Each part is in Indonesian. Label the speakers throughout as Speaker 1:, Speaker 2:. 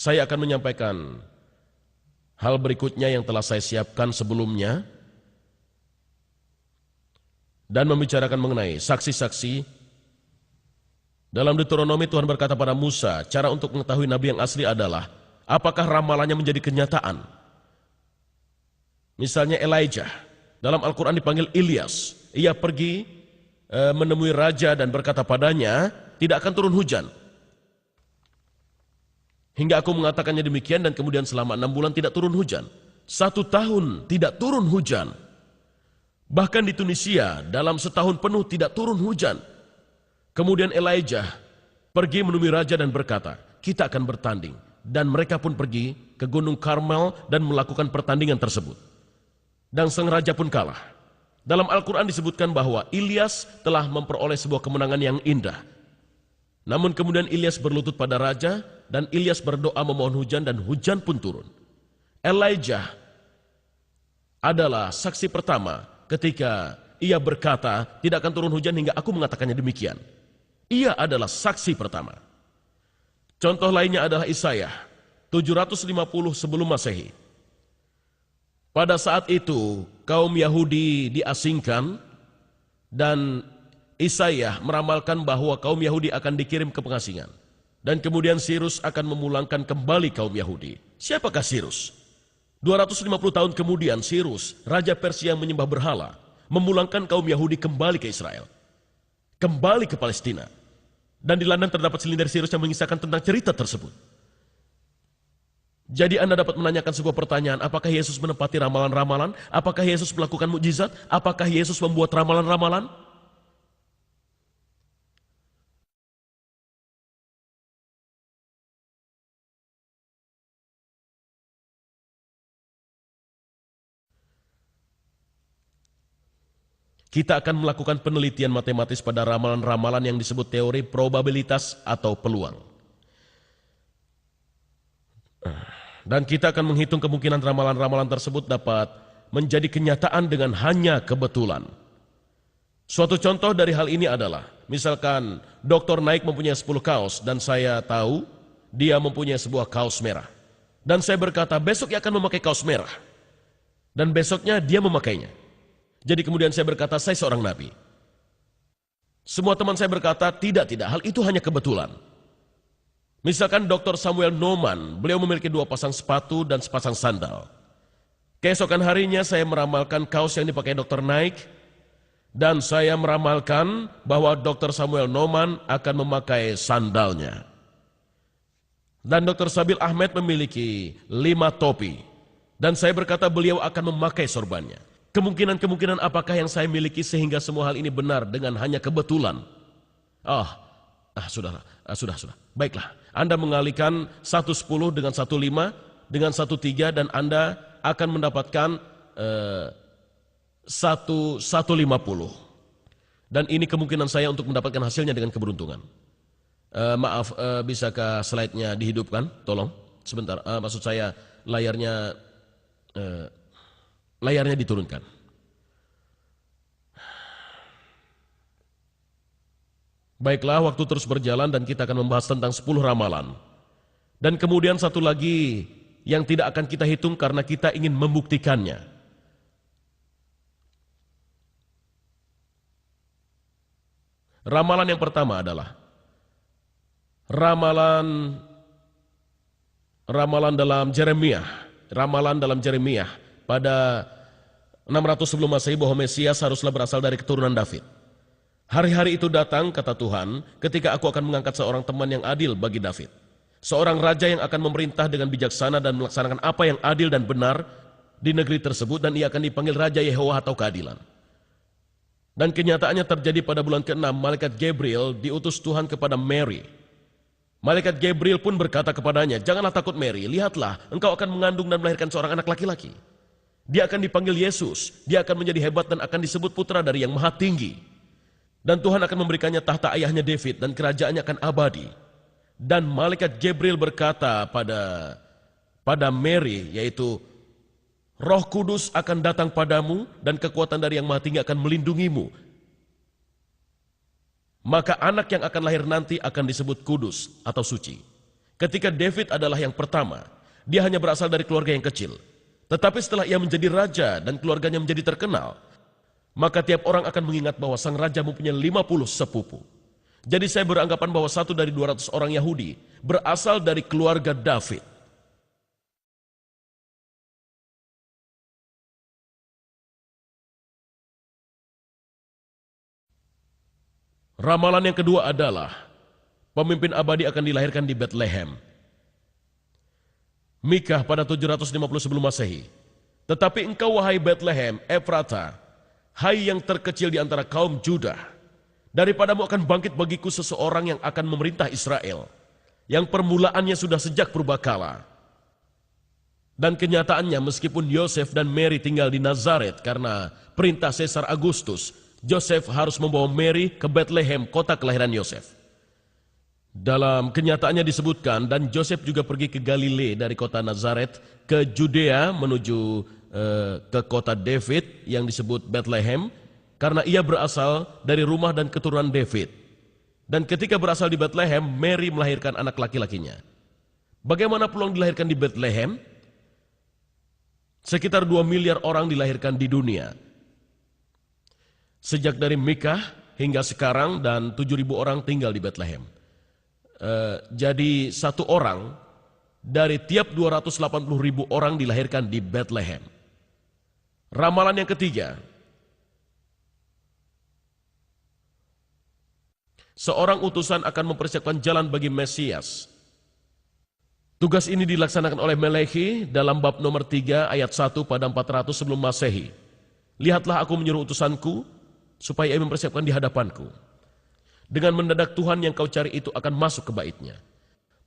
Speaker 1: saya akan menyampaikan hal berikutnya yang telah saya siapkan sebelumnya dan membicarakan mengenai saksi-saksi. Dalam Deuteronomi Tuhan berkata pada Musa, cara untuk mengetahui nabi yang asli adalah apakah ramalannya menjadi kenyataan. Misalnya Elijah, dalam Al-Quran dipanggil Ilyas. Ia pergi menemui raja dan berkata padanya, tidak akan turun hujan. Hingga aku mengatakannya demikian dan kemudian selama 6 bulan tidak turun hujan. 1 tahun tidak turun hujan. Bahkan di Tunisia dalam setahun penuh tidak turun hujan. Kemudian Elijah pergi menemui raja dan berkata, kita akan bertanding. Dan mereka pun pergi ke Gunung Karmel dan melakukan pertandingan tersebut. Dan sang raja pun kalah. Dalam Al-Quran disebutkan bahwa Ilyas telah memperoleh sebuah kemenangan yang indah. Namun kemudian Ilyas berlutut pada raja dan Ilyas berdoa memohon hujan dan hujan pun turun. Elijah adalah saksi pertama ketika ia berkata tidak akan turun hujan hingga aku mengatakannya demikian. Ia adalah saksi pertama. Contoh lainnya adalah Yesaya 750 sebelum Masehi. Pada saat itu kaum Yahudi diasingkan dan Yesaya meramalkan bahwa kaum Yahudi akan dikirim ke pengasingan. Dan kemudian Sirus akan memulangkan kembali kaum Yahudi. Siapakah Sirus? 250 tahun kemudian Sirus, Raja Persia yang menyembah berhala, memulangkan kaum Yahudi kembali ke Israel. Kembali ke Palestina. Dan di London terdapat silinder Sirus yang mengisahkan tentang cerita tersebut. Jadi Anda dapat menanyakan sebuah pertanyaan, apakah Yesus menepati ramalan-ramalan? Apakah Yesus melakukan mukjizat? Apakah Yesus membuat ramalan-ramalan? Kita akan melakukan penelitian matematis pada ramalan-ramalan yang disebut teori probabilitas atau peluang. Dan kita akan menghitung kemungkinan ramalan-ramalan tersebut dapat menjadi kenyataan dengan hanya kebetulan. Suatu contoh dari hal ini adalah, misalkan Dr. Naik mempunyai 10 kaos dan saya tahu dia mempunyai sebuah kaos merah. Dan saya berkata, besok ia akan memakai kaos merah. Dan besoknya dia memakainya. Jadi kemudian saya berkata, saya seorang nabi. Semua teman saya berkata, tidak, hal itu hanya kebetulan. Misalkan Dr. Samuel Norman, beliau memiliki 2 pasang sepatu dan sepasang sandal. Keesokan harinya saya meramalkan kaos yang dipakai Dr. Naik, dan saya meramalkan bahwa Dr. Samuel Norman akan memakai sandalnya. Dan Dr. Sabil Ahmed memiliki 5 topi, dan saya berkata beliau akan memakai sorbannya. Kemungkinan-kemungkinan apakah yang saya miliki sehingga semua hal ini benar dengan hanya kebetulan? Sudah. Baiklah, Anda mengalihkan 110 dengan 15 dengan 13 dan Anda akan mendapatkan 150. Dan ini kemungkinan saya untuk mendapatkan hasilnya dengan keberuntungan. Bisakah slide-nya dihidupkan? Tolong, sebentar. Maksud saya layarnya diturunkan. Baiklah, waktu terus berjalan dan kita akan membahas tentang 10 ramalan. Dan kemudian satu lagi yang tidak akan kita hitung karena kita ingin membuktikannya. Ramalan yang pertama adalah ramalan dalam Jeremia. Ramalan dalam Jeremia pada 600 sebelum Masehi bahwa Mesias haruslah berasal dari keturunan David. Hari-hari itu datang, kata Tuhan, ketika aku akan mengangkat seorang teman yang adil bagi David. Seorang raja yang akan memerintah dengan bijaksana dan melaksanakan apa yang adil dan benar di negeri tersebut, dan ia akan dipanggil Raja Yehowa atau keadilan. Dan kenyataannya terjadi pada bulan ke-6, malaikat Gabriel diutus Tuhan kepada Mary. Malaikat Gabriel pun berkata kepadanya, janganlah takut Mary, lihatlah engkau akan mengandung dan melahirkan seorang anak laki-laki. Dia akan dipanggil Yesus, dia akan menjadi hebat dan akan disebut putra dari yang maha tinggi. Dan Tuhan akan memberikannya tahta ayahnya David dan kerajaannya akan abadi. Dan malaikat Gabriel berkata pada Mary, yaitu Roh Kudus akan datang padamu dan kekuatan dari yang maha tinggi akan melindungimu. Maka anak yang akan lahir nanti akan disebut kudus atau suci. Ketika David adalah yang pertama, dia hanya berasal dari keluarga yang kecil. Tetapi setelah ia menjadi raja dan keluarganya menjadi terkenal, maka tiap orang akan mengingat bahwa sang raja mempunyai 50 sepupu. Jadi saya beranggapan bahwa 1 dari 200 orang Yahudi berasal dari keluarga David. Ramalan yang kedua adalah pemimpin abadi akan dilahirkan di Bethlehem. Mikah pada 750 sebelum Masehi. Tetapi engkau wahai Bethlehem, Efrata, hai yang terkecil di antara kaum Judah, daripadamu akan bangkit bagiku seseorang yang akan memerintah Israel, yang permulaannya sudah sejak purbakala. Dan kenyataannya meskipun Yosef dan Mary tinggal di Nazaret karena perintah Kaisar Agustus, Yosef harus membawa Mary ke Bethlehem, kota kelahiran Yosef. Dalam kenyataannya disebutkan, dan Yosef juga pergi ke Galilea dari kota Nazaret ke Judea menuju ke kota David yang disebut Bethlehem, karena ia berasal dari rumah dan keturunan David. Dan ketika berasal di Bethlehem, Mary melahirkan anak laki-lakinya. Bagaimana peluang dilahirkan di Bethlehem? Sekitar 2 miliar orang dilahirkan di dunia. Sejak dari Mikah hingga sekarang, dan 7.000 orang tinggal di Bethlehem. Jadi 1 orang dari tiap 280.000 orang dilahirkan di Bethlehem. Ramalan yang ketiga, seorang utusan akan mempersiapkan jalan bagi Mesias. Tugas ini dilaksanakan oleh Melehi dalam bab nomor 3 ayat 1 pada 400 sebelum Masehi. Lihatlah aku menyuruh utusanku supaya ia mempersiapkan di hadapanku. Dengan mendadak Tuhan yang kau cari itu akan masuk ke bait-Nya.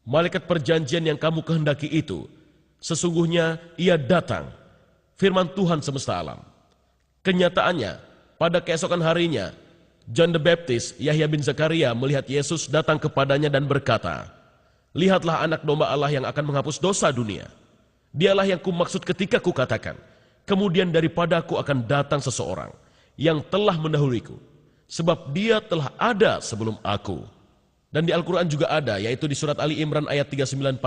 Speaker 1: Malaikat perjanjian yang kamu kehendaki itu, sesungguhnya ia datang, firman Tuhan semesta alam. Kenyataannya, pada keesokan harinya, John the Baptist, Yahya bin Zakaria melihat Yesus datang kepadanya dan berkata, lihatlah anak domba Allah yang akan menghapus dosa dunia. Dialah yang kumaksud ketika kukatakan, kemudian daripadaku akan datang seseorang yang telah mendahuliku, sebab dia telah ada sebelum aku. Dan di Al-Quran juga ada, yaitu di surat Ali Imran ayat 39-45,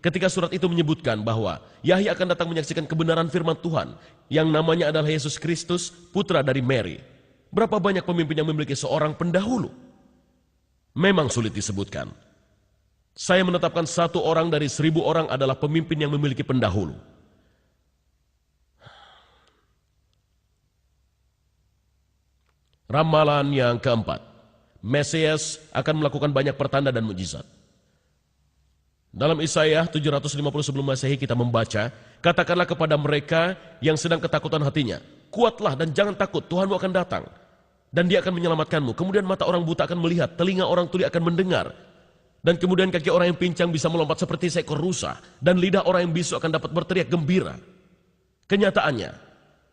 Speaker 1: ketika surat itu menyebutkan bahwa Yahya akan datang menyaksikan kebenaran firman Tuhan, yang namanya adalah Yesus Kristus, putra dari Mary. Berapa banyak pemimpin yang memiliki seorang pendahulu? Memang sulit disebutkan. Saya menetapkan 1 orang dari 1.000 orang adalah pemimpin yang memiliki pendahulu. Ramalan yang keempat, Mesias akan melakukan banyak pertanda dan mukjizat. Dalam Isaiah 750 sebelum Masehi kita membaca, katakanlah kepada mereka yang sedang ketakutan hatinya, kuatlah dan jangan takut, Tuhanmu akan datang. Dan dia akan menyelamatkanmu. Kemudian mata orang buta akan melihat, telinga orang tuli akan mendengar. Dan kemudian kaki orang yang pincang bisa melompat seperti seekor rusa. Dan lidah orang yang bisu akan dapat berteriak gembira. Kenyataannya,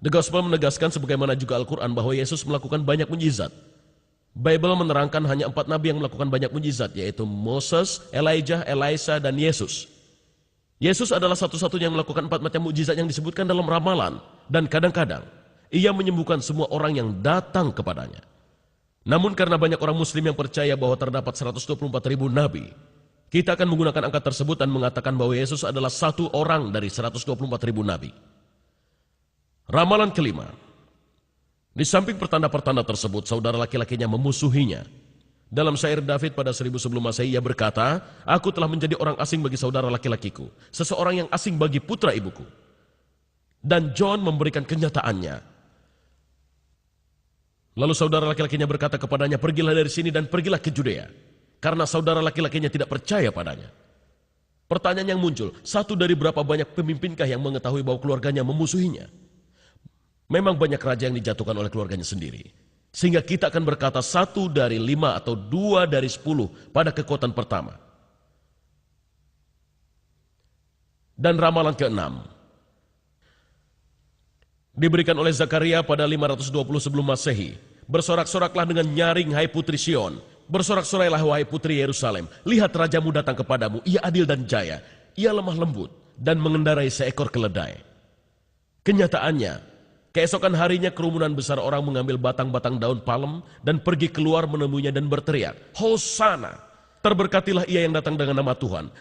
Speaker 1: The Gospel menegaskan sebagaimana juga Al-Quran bahwa Yesus melakukan banyak mukjizat. Bible menerangkan hanya 4 nabi yang melakukan banyak mukjizat, yaitu Moses, Elijah, Elisa, dan Yesus. Yesus adalah satu-satunya yang melakukan 4 macam mukjizat yang disebutkan dalam ramalan. Dan kadang-kadang, ia menyembuhkan semua orang yang datang kepadanya. Namun karena banyak orang muslim yang percaya bahwa terdapat 124.000 nabi, kita akan menggunakan angka tersebut dan mengatakan bahwa Yesus adalah 1 orang dari 124.000 nabi. Ramalan kelima, di samping pertanda-pertanda tersebut, saudara laki-lakinya memusuhinya. Dalam syair David pada 1000 sebelum Masehi, ia berkata, aku telah menjadi orang asing bagi saudara laki-lakiku, seseorang yang asing bagi putra ibuku. Dan John memberikan kenyataannya. Lalu saudara laki-lakinya berkata kepadanya, pergilah dari sini dan pergilah ke Judea, karena saudara laki-lakinya tidak percaya padanya. Pertanyaan yang muncul, 1 dari berapa banyak pemimpinkah yang mengetahui bahwa keluarganya memusuhinya? Memang banyak raja yang dijatuhkan oleh keluarganya sendiri. Sehingga kita akan berkata 1 dari 5 atau 2 dari 10 pada kekuatan pertama. Dan ramalan ke-6 diberikan oleh Zakaria pada 520 sebelum Masehi. Bersorak-soraklah dengan nyaring, hai putri Sion. Bersorak-sorailah, wahai putri Yerusalem. Lihat rajamu datang kepadamu, ia adil dan jaya. Ia lemah lembut dan mengendarai seekor keledai. Kenyataannya, keesokan harinya kerumunan besar orang mengambil batang-batang daun palem dan pergi keluar menemuinya dan berteriak, Hosana, Terberkatilah ia yang datang dengan nama Tuhan.